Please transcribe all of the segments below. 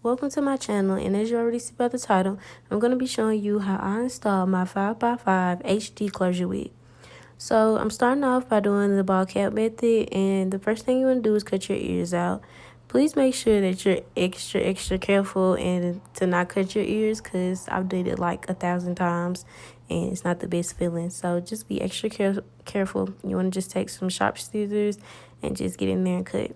Welcome to my channel, and as you already see by the title, I'm going to be showing you how I install my 5x5 HD closure wig. So I'm starting off by doing the ball cap method, and the first thing you want to do is cut your ears out. Please make sure that you're extra careful and to not cut your ears, because I've did it like 1,000 times and it's not the best feeling. So just be extra careful. You want to just take some sharp scissors and just get in there and cut.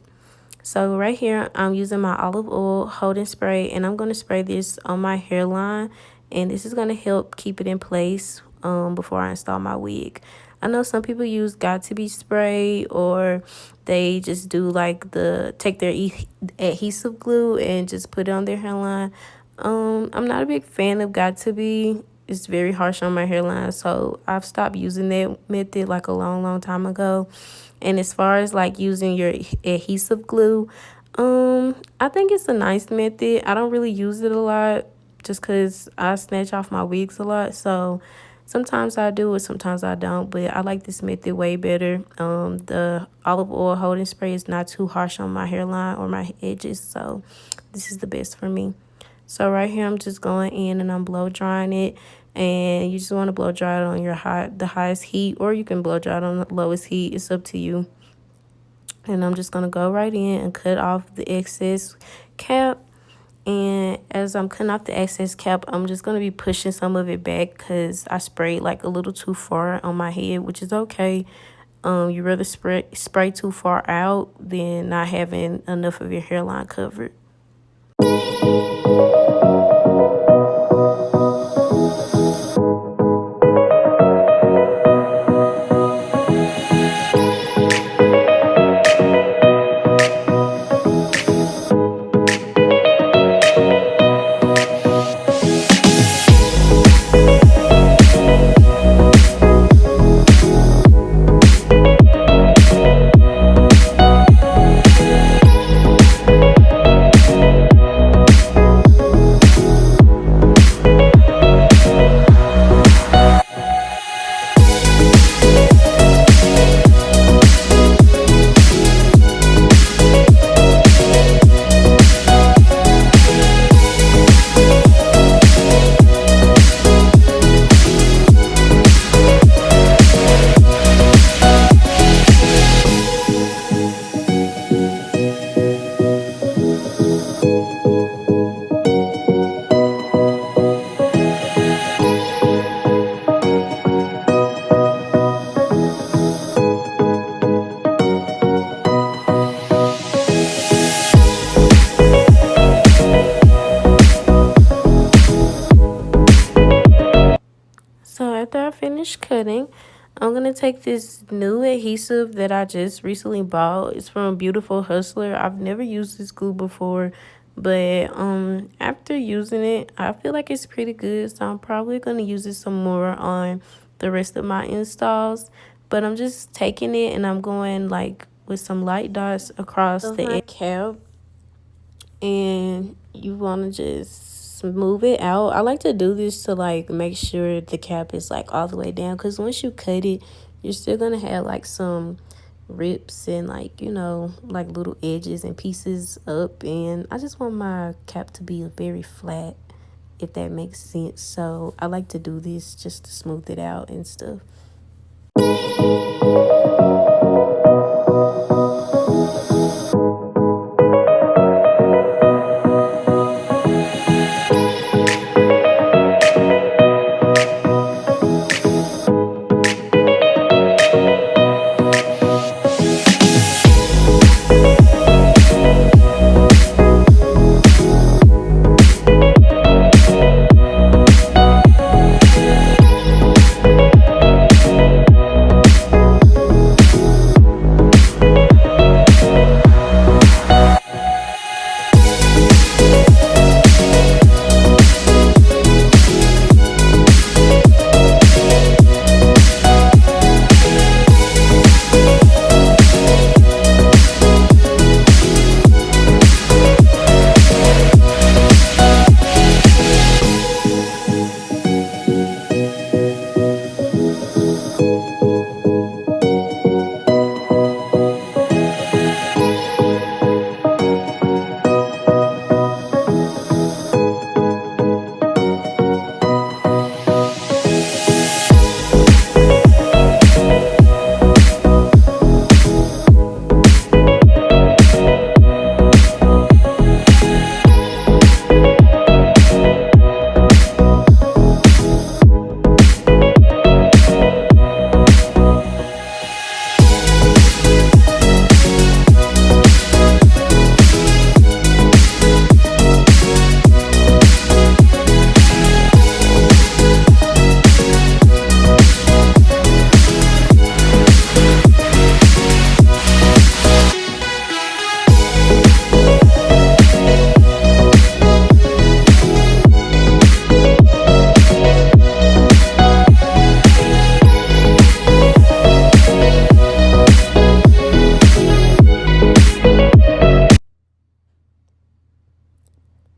So right here, I'm using my olive oil holding spray, and I'm going to spray this on my hairline, and this is going to help keep it in place before I install my wig. I know some people use Got2b spray, or they just do like take their adhesive glue and just put it on their hairline. I'm not a big fan of Got2b. It's very harsh on my hairline, so I've stopped using that method like a long time ago. And as far as like using your adhesive glue, I think it's a nice method. I don't really use it a lot just because I snatch off my wigs a lot. So sometimes I do it, sometimes I don't. But I like this method way better. The olive oil holding spray is not too harsh on my hairline or my edges. So this is the best for me. So right here, I'm just going in and I'm blow drying it. And you just want to blow dry it on the highest heat, or you can blow dry it on the lowest heat. It's up to you. And I'm just going to go right in and cut off the excess cap. And as I'm cutting off the excess cap, I'm just going to be pushing some of it back because I sprayed like a little too far on my head, which is okay. You rather spray too far out than not having enough of your hairline covered. So after I finish cutting, I'm going to take this new adhesive that I just recently bought. It's from Beautiful Hustler. I've never used this glue before, but after using it, I feel like it's pretty good. So I'm probably going to use it some more on the rest of my installs. But I'm just taking it and I'm going like with some light dots across the cap. And you want to just smooth it out. I like to do this to like make sure the cap is like all the way down, because once you cut it, you're still gonna have like some rips and like, you know, like little edges and pieces up, and I just want my cap to be very flat, if that makes sense. So I like to do this just to smooth it out and stuff.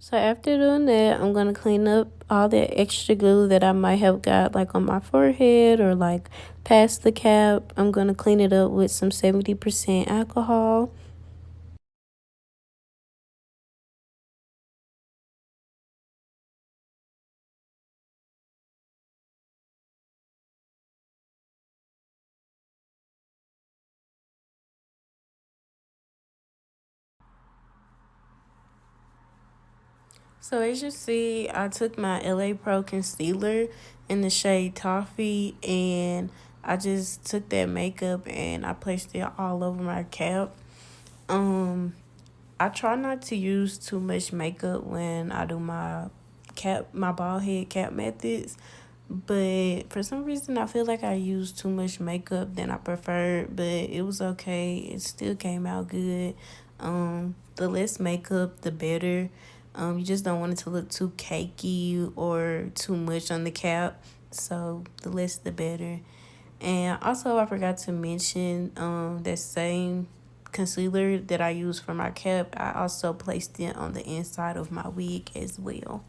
So after doing that, I'm gonna clean up all that extra glue that I might have got like on my forehead or like past the cap. I'm gonna clean it up with some 70% alcohol. So as you see, I took my LA Pro concealer in the shade Toffee, and I just took that makeup and I placed it all over my cap. Um, I try not to use too much makeup when I do my bald head cap methods, but for some reason I feel like I used too much makeup than I preferred, but it was okay. It still came out good. The less makeup, the better. You just don't want it to look too cakey or too much on the cap. So the less the better. And also, I forgot to mention that same concealer that I use for my cap, I also placed it on the inside of my wig as well.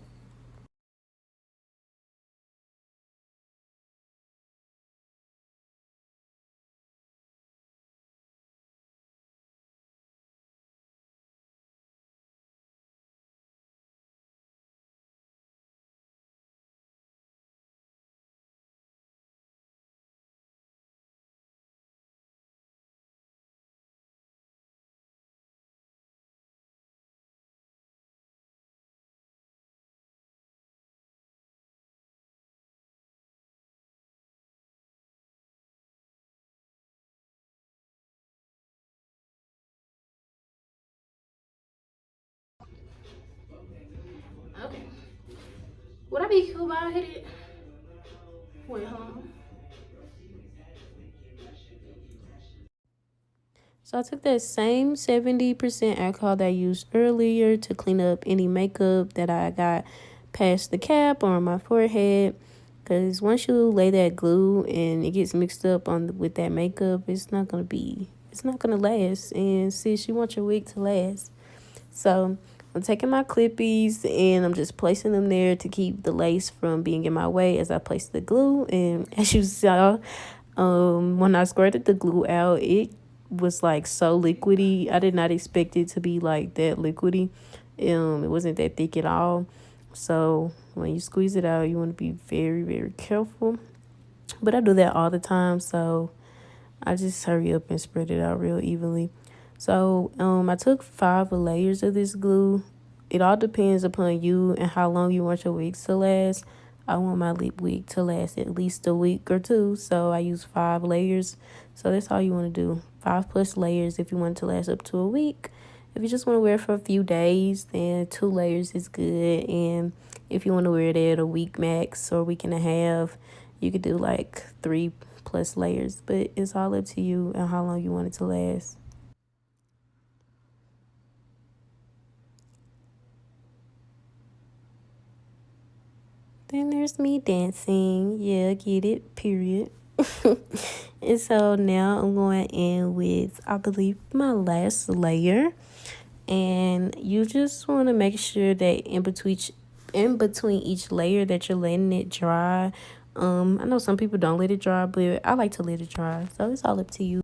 Okay. Would I be cool about it? Wait, hold on. So I took that same 70% alcohol that I used earlier to clean up any makeup that I got past the cap or on my forehead. Because once you lay that glue and it gets mixed up with that makeup, it's not gonna last. And sis, you want your wig to last. So I'm taking my clippies and I'm just placing them there to keep the lace from being in my way as I place the glue. And as you saw, when I squirted the glue out, it was like so liquidy. I did not expect it to be like that liquidy. It wasn't that thick at all. So when you squeeze it out, you want to be very, very careful. But I do that all the time, so I just hurry up and spread it out real evenly. So I took 5 layers of this glue. It all depends upon you and how long you want your wigs to last. I want my lip wig to last at least a week or two, so I use 5 layers. So that's all you want to do. 5 plus layers if you want it to last up to a week. If you just want to wear it for a few days, then 2 layers is good. And if you want to wear it at a week max or a week and a half, you could do like 3 plus layers. But it's all up to you and how long you want it to last. Then there's me dancing. Yeah, get it, period. And so now I'm going in with, I believe, my last layer. And you just want to make sure that in between each layer that you're letting it dry. I know some people don't let it dry, but I like to let it dry. So it's all up to you.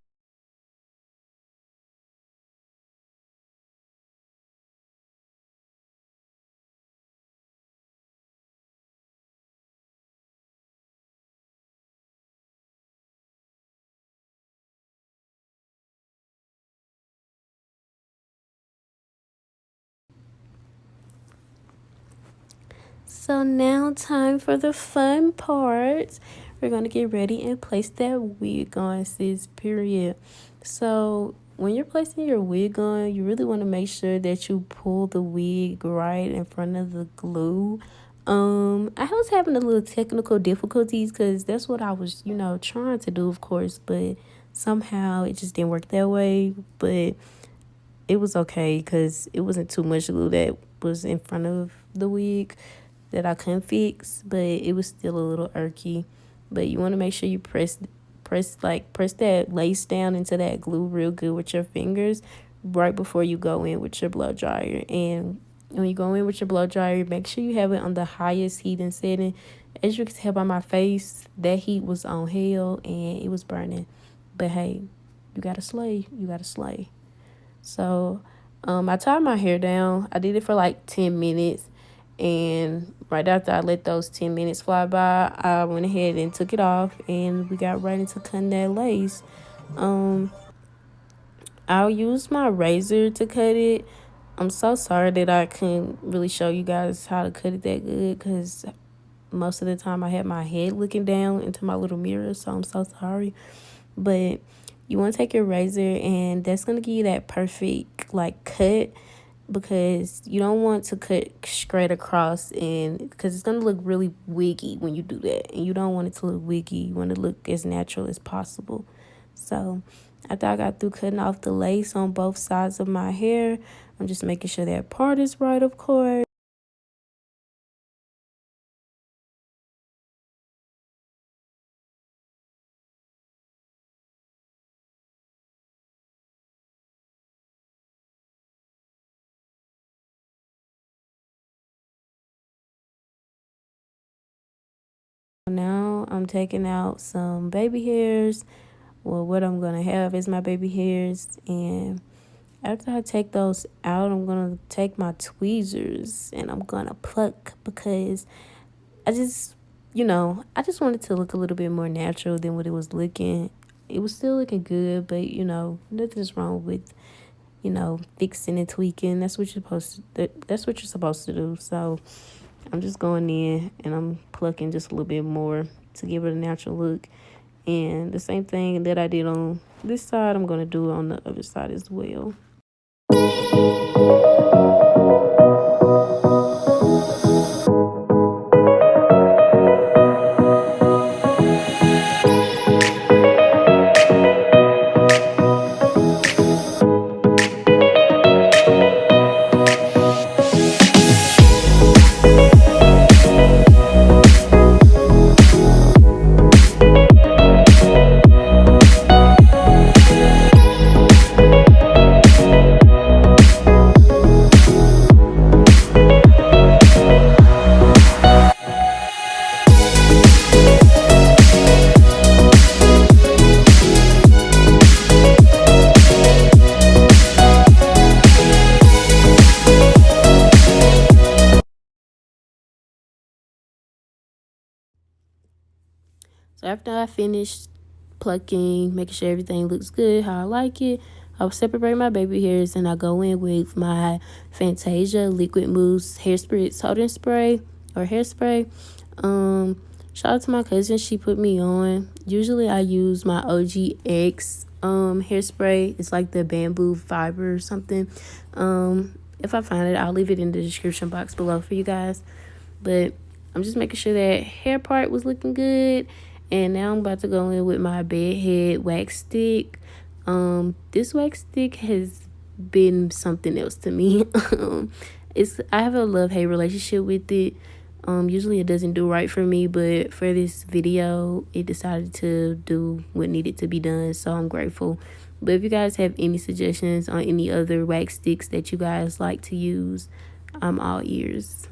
So now time for the fun part. We're gonna get ready and place that wig on, sis, period. So when you're placing your wig on, you really want to make sure that you pull the wig right in front of the glue. I was having a little technical difficulties because that's what I was, trying to do, of course, but somehow it just didn't work that way. But it was okay because it wasn't too much glue that was in front of the wig that I couldn't fix, but it was still a little irky. But you want to make sure you press that lace down into that glue real good with your fingers right before you go in with your blow dryer. And when you go in with your blow dryer, make sure you have it on the highest heating setting. As you can tell by my face, that heat was on hell and it was burning. But hey, you gotta slay. You gotta slay. So I tied my hair down. I did it for like 10 minutes. And right after I let those 10 minutes fly by, I went ahead and took it off. And we got right into cutting that lace. I'll use my razor to cut it. I'm so sorry that I couldn't really show you guys how to cut it that good because most of the time I had my head looking down into my little mirror, so I'm so sorry. But you want to take your razor and that's going to give you that perfect like cut, because you don't want to cut straight across, and because it's going to look really wiggy when you do that, and you don't want it to look wiggy. You want it to look as natural as possible. So after I got through cutting off the lace on both sides of my hair, I'm just making sure that part is right, of course. Now I'm taking out some baby hairs. Well, what I'm going to have is my baby hairs. And after I take those out, I'm going to take my tweezers and I'm going to pluck, because I just, I just wanted to look a little bit more natural than what it was looking. It was still looking good, but, nothing's wrong with, fixing and tweaking. That's what you're supposed to do. So I'm just going in and I'm plucking just a little bit more to give it a natural look. And the same thing that I did on this side, I'm going to do on the other side as well. So after I finished plucking, making sure everything looks good, how I like it, I'll separate my baby hairs and I go in with my Fantasia Liquid Mousse Hair Spritz Holding Spray or hairspray. Shout out to my cousin, she put me on. Usually I use my OGX hairspray. It's like the bamboo fiber or something. If I find it, I'll leave it in the description box below for you guys. But I'm just making sure that hair part was looking good. And now I'm about to go in with my bedhead wax stick. This wax stick has been something else to me. I have a love-hate relationship with it. Usually it doesn't do right for me, but for this video, it decided to do what needed to be done. So I'm grateful. But if you guys have any suggestions on any other wax sticks that you guys like to use, I'm all ears.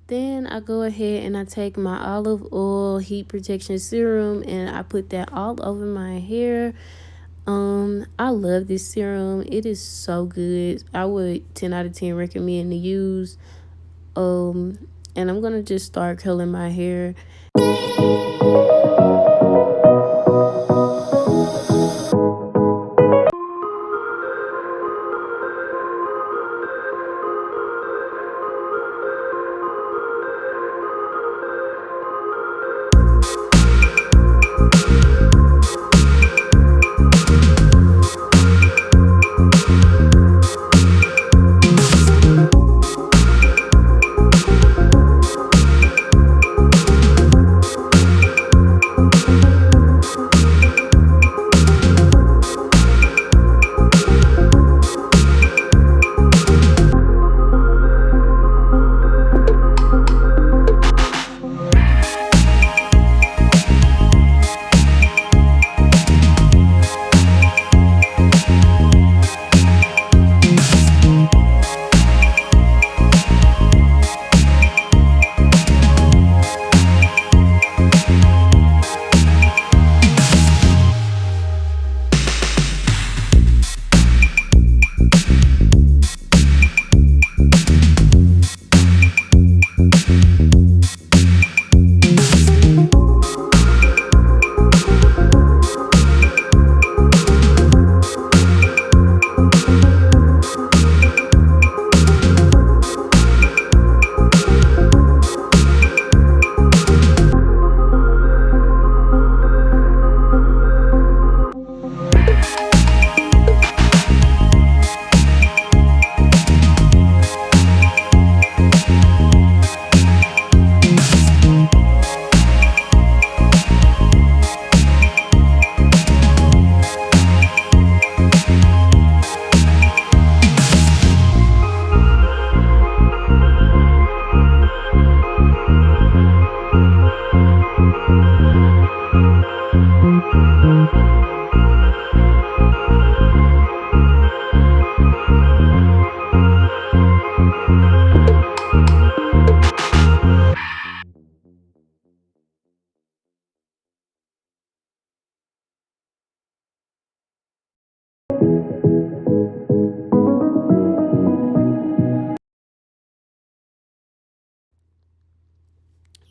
Then I go ahead and I take my olive oil heat protection serum and I put that all over my hair. I love this serum. It is so good. I would 10 out of 10 recommend to use. And I'm gonna just start curling my hair.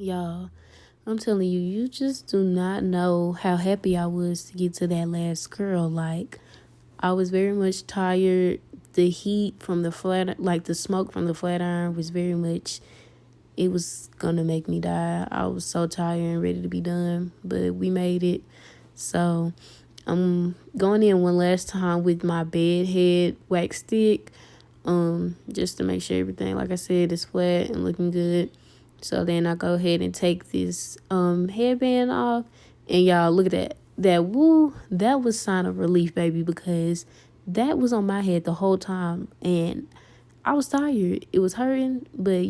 Y'all, I'm telling you, you just do not know how happy I was to get to that last curl. Like, I was very much tired. The heat from the flat, like the smoke from the flat iron was very much, it was gonna make me die. I was so tired and ready to be done, but we made it. So I'm going in one last time with my bed head wax stick, just to make sure everything, like I said, is flat and looking good. So then I go ahead and take this headband off, and y'all look at that. That woo, that was sign of relief, baby, because that was on my head the whole time, and I was tired. It was hurting, but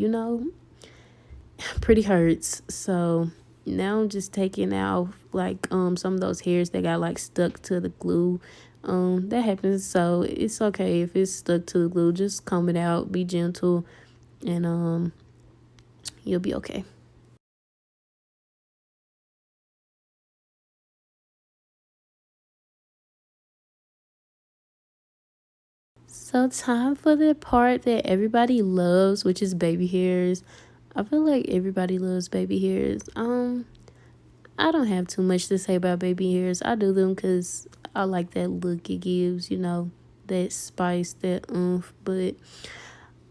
pretty hurts. So now I'm just taking out like some of those hairs that got like stuck to the glue. That happens, so it's okay if it's stuck to the glue. Just comb it out, be gentle, and you'll be okay. So time for the part that everybody loves, which is baby hairs. I feel like everybody loves baby hairs. I don't have too much to say about baby hairs. I do them because I like that look it gives, that spice, that oomph. But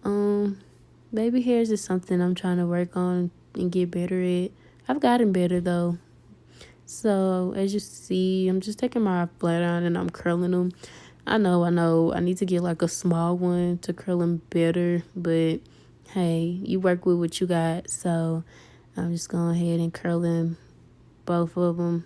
um, baby hairs is something I'm trying to work on and get better at. I've gotten better though. So as you see, I'm just taking my flat iron and I'm curling them. I know. I need to get like a small one to curl them better. But hey, you work with what you got. So I'm just going ahead and curl them, both of them.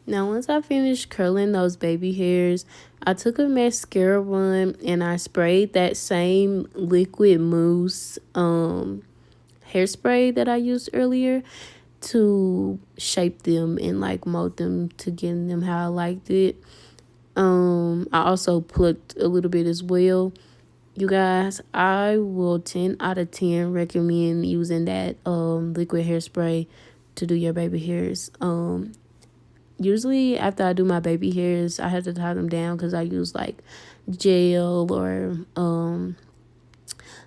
Now, once I finished curling those baby hairs, I took a mascara one and I sprayed that same liquid mousse hairspray that I used earlier to shape them and like mold them to get them how I liked it. I also plucked a little bit as well. You guys, I will 10 out of 10 recommend using that liquid hairspray to do your baby hairs. Usually after I do my baby hairs, I have to tie them down because I use like gel or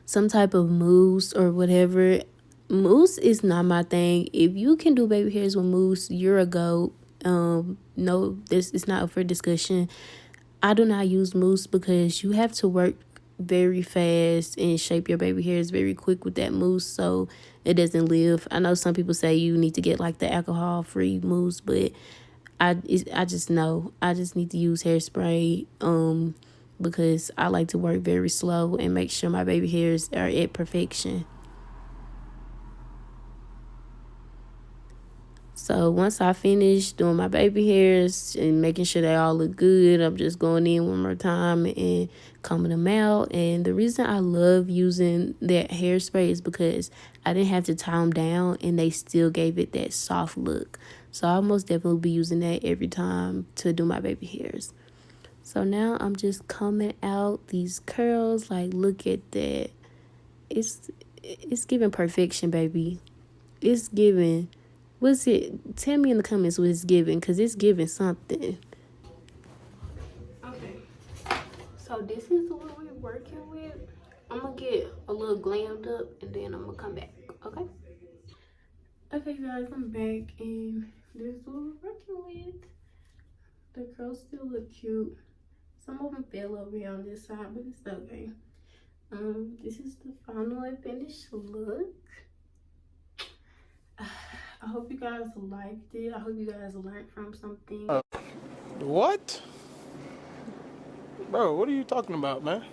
some type of mousse or whatever. Mousse is not my thing. If you can do baby hairs with mousse, you're a goat. No, this is not up for discussion. I do not use mousse because you have to work very fast and shape your baby hairs very quick with that mousse so it doesn't live. I know some people say you need to get like the alcohol free mousse, but I just know I just need to use hairspray because I like to work very slow and make sure my baby hairs are at perfection. So once I finish doing my baby hairs and making sure they all look good, I'm just going in one more time and combing them out. And the reason I love using that hairspray is because I didn't have to tie them down and they still gave it that soft look. So I'll most definitely be using that every time to do my baby hairs. So now I'm just combing out these curls. Like, look at that. It's it's giving perfection, baby. It's giving. What's it? Tell me in the comments what it's giving, because it's giving something. Okay. So this is what we're working with. I'm going to get a little glammed up, and then I'm going to come back. Okay? Okay, guys, I'm back, and this is what we're working with. The curls still look cute. Some of them fell over here on this side, but it's okay. This is the final and finished look. I hope you guys liked it. I hope you guys learned from something. What? Bro, what are you talking about, man?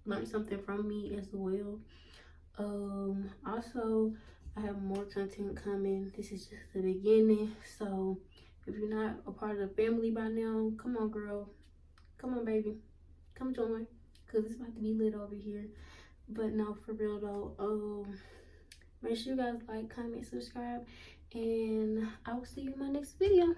Learned something from me as well. Also, I have more content coming. This is just the beginning. So if you're not a part of the family by now, come on, girl. Come on, baby. Come join. Because it's about to be lit over here. But no, for real though, make sure you guys like, comment, subscribe, and I will see you in my next video.